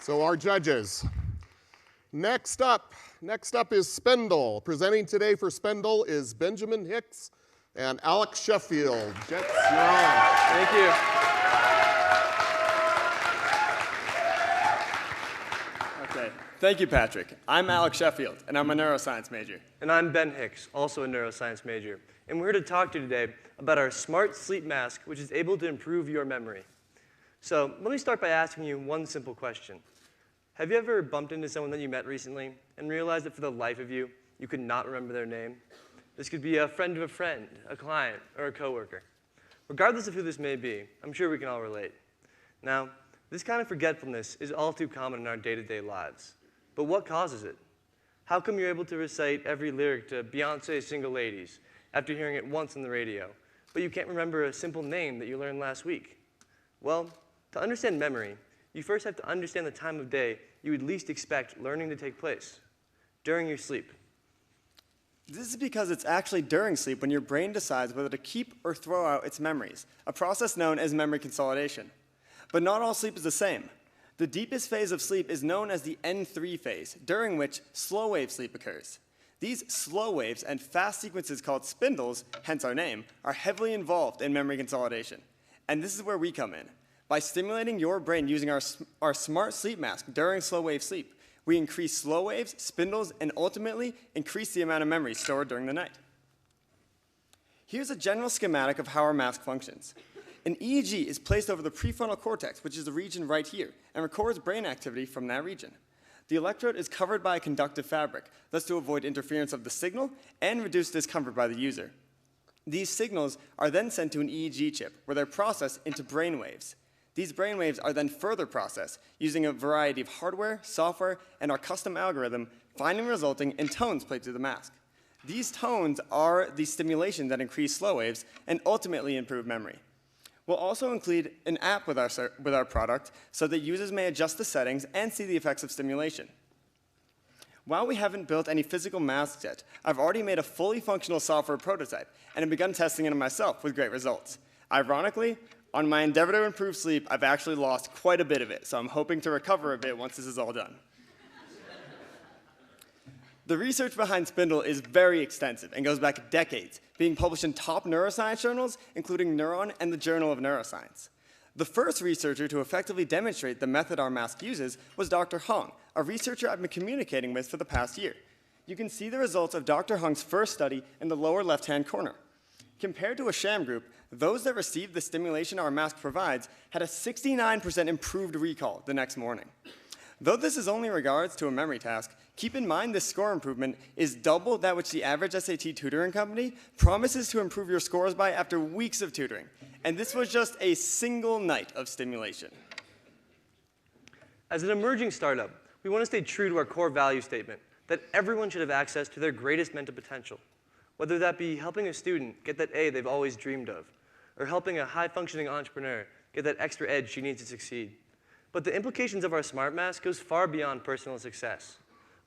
So our judges. Next up is Spindle. Presenting today for Spindle is Benjamin Hicks and Alec Sheffield. Jets, you're on. Thank you. Okay, thank you, Patrick. I'm Alec Sheffield, and I'm a neuroscience major. And I'm Ben Hicks, also a neuroscience major. And we're here to talk to you today about our smart sleep mask, which is able to improve your memory. So let me start by asking you one simple question. Have you ever bumped into someone that you met recently and realized that for the life of you, you could not remember their name? This could be a friend of a friend, a client, or a coworker. Regardless of who this may be, I'm sure we can all relate. Now, this kind of forgetfulness is all too common in our day-to-day lives. But what causes it? How come you're able to recite every lyric to Beyonce's Single Ladies after hearing it once on the radio, but you can't remember a simple name that you learned last week? Well, to understand memory, you first have to understand the time of day you would least expect learning to take place, during your sleep. This is because it's actually during sleep when your brain decides whether to keep or throw out its memories, a process known as memory consolidation. But not all sleep is the same. The deepest phase of sleep is known as the N3 phase, during which slow wave sleep occurs. These slow waves and fast sequences called spindles, hence our name, are heavily involved in memory consolidation. And this is where we come in. By stimulating your brain using our smart sleep mask during slow wave sleep, we increase slow waves, spindles, and ultimately increase the amount of memory stored during the night. Here's a general schematic of how our mask functions. An EEG is placed over the prefrontal cortex, which is the region right here, and records brain activity from that region. The electrode is covered by a conductive fabric, thus to avoid interference of the signal and reduce discomfort by the user. These signals are then sent to an EEG chip, where they're processed into brain waves. These brain waves are then further processed using a variety of hardware, software, and our custom algorithm, finally resulting in tones played through the mask. These tones are the stimulation that increase slow waves and ultimately improve memory. We'll also include an app with our product so that users may adjust the settings and see the effects of stimulation. While we haven't built any physical masks yet, I've already made a fully functional software prototype and have begun testing it on myself with great results. Ironically, on my endeavor to improve sleep, I've actually lost quite a bit of it, so I'm hoping to recover a bit once this is all done. The research behind Spindle is very extensive and goes back decades, being published in top neuroscience journals, including Neuron and the Journal of Neuroscience. The first researcher to effectively demonstrate the method our mask uses was Dr. Hung, a researcher I've been communicating with for the past year. You can see the results of Dr. Hung's first study in the lower left-hand corner. Compared to a sham group, those that received the stimulation our mask provides had a 69% improved recall the next morning. Though this is only in regards to a memory task, keep in mind this score improvement is double that which the average SAT tutoring company promises to improve your scores by after weeks of tutoring. And this was just a single night of stimulation. As an emerging startup, we want to stay true to our core value statement that everyone should have access to their greatest mental potential, whether that be helping a student get that A they've always dreamed of, or helping a high-functioning entrepreneur get that extra edge she needs to succeed. But the implications of our smart mask goes far beyond personal success.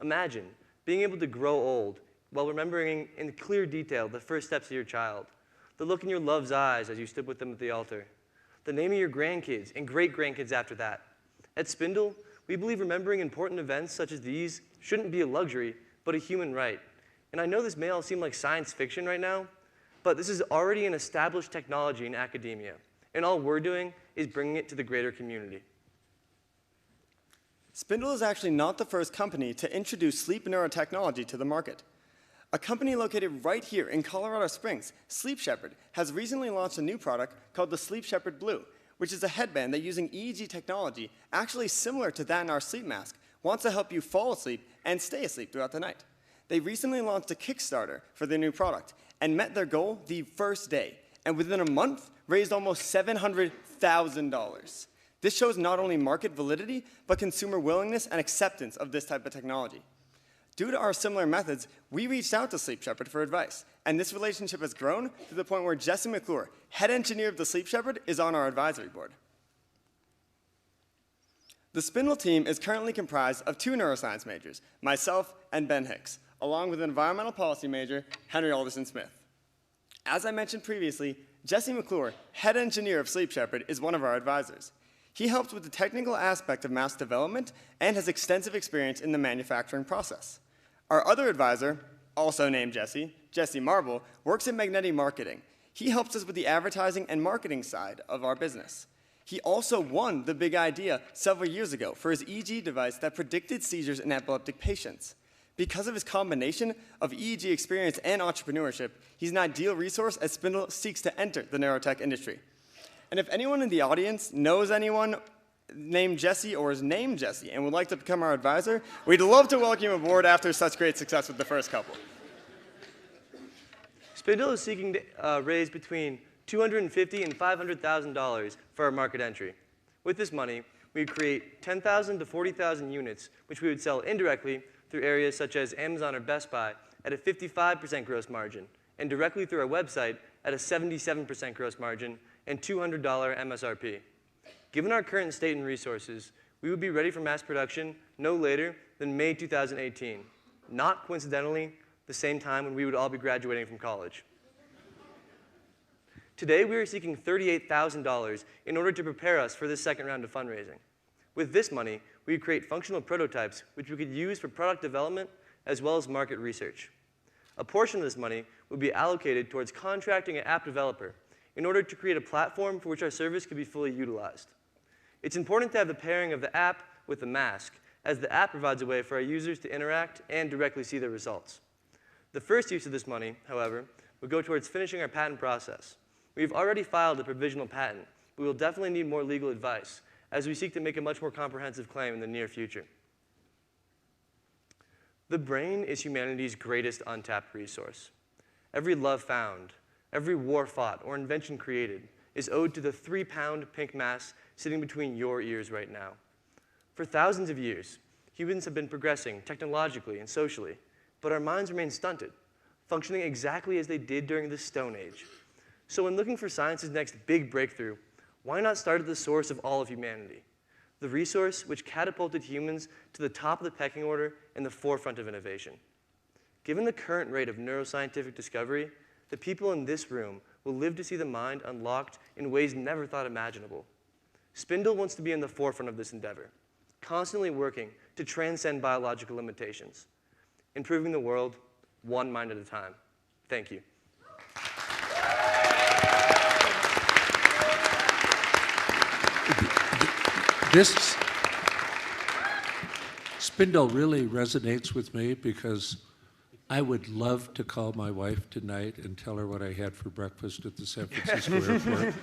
Imagine being able to grow old while remembering in clear detail the first steps of your child, the look in your love's eyes as you stood with them at the altar, the name of your grandkids and great-grandkids after that. At Spindle, we believe remembering important events such as these shouldn't be a luxury, but a human right. And I know this may all seem like science fiction right now, but this is already an established technology in academia, and all we're doing is bringing it to the greater community. Spindle is actually not the first company to introduce sleep neurotechnology to the market. A company located right here in Colorado Springs, Sleep Shepherd, has recently launched a new product called the Sleep Shepherd Blue, which is a headband that, using EEG technology, actually similar to that in our sleep mask, wants to help you fall asleep and stay asleep throughout the night. They recently launched a Kickstarter for their new product and met their goal the first day, and within a month, raised almost $700,000. This shows not only market validity, but consumer willingness and acceptance of this type of technology. Due to our similar methods, we reached out to Sleep Shepherd for advice, and this relationship has grown to the point where Jesse McClure, head engineer of the Sleep Shepherd, is on our advisory board. The Spindle team is currently comprised of 2 neuroscience majors, myself and Ben Hicks, along with an environmental policy major, Henry Alderson-Smith. As I mentioned previously, Jesse McClure, head engineer of Sleep Shepherd, is one of our advisors. He helps with the technical aspect of mask development and has extensive experience in the manufacturing process. Our other advisor, also named Jesse Marble, works in magnetic marketing. He helps us with the advertising and marketing side of our business. He also won the big idea several years ago for his EEG device that predicted seizures in epileptic patients. Because of his combination of EEG experience and entrepreneurship, he's an ideal resource as Spindle seeks to enter the neurotech industry. And if anyone in the audience knows anyone named Jesse or is named Jesse and would like to become our advisor, we'd love to welcome you aboard after such great success with the first couple. Spindle is seeking to raise between $250,000 and $500,000 for our market entry. With this money, we would create 10,000 to 40,000 units, which we would sell indirectly through areas such as Amazon or Best Buy at a 55% gross margin, and directly through our website at a 77% gross margin and $200 MSRP. Given our current state and resources, we would be ready for mass production no later than May 2018, not coincidentally the same time when we would all be graduating from college. Today, we are seeking $38,000 in order to prepare us for this second round of fundraising. With this money, we would create functional prototypes which we could use for product development as well as market research. A portion of this money would be allocated towards contracting an app developer in order to create a platform for which our service could be fully utilized. It's important to have the pairing of the app with the mask, as the app provides a way for our users to interact and directly see the results. The first use of this money, however, would go towards finishing our patent process. We've already filed a provisional patent, but we will definitely need more legal advice as we seek to make a much more comprehensive claim in the near future. The brain is humanity's greatest untapped resource. Every love found, every war fought, or invention created is owed to the 3-pound pink mass sitting between your ears right now. For thousands of years, humans have been progressing technologically and socially, but our minds remain stunted, functioning exactly as they did during the Stone Age. So when looking for science's next big breakthrough, why not start at the source of all of humanity, the resource which catapulted humans to the top of the pecking order and the forefront of innovation? Given the current rate of neuroscientific discovery, the people in this room will live to see the mind unlocked in ways never thought imaginable. Spindle wants to be in the forefront of this endeavor, constantly working to transcend biological limitations, improving the world one mind at a time. Thank you. This Spindle really resonates with me because I would love to call my wife tonight and tell her what I had for breakfast at the San Francisco airport.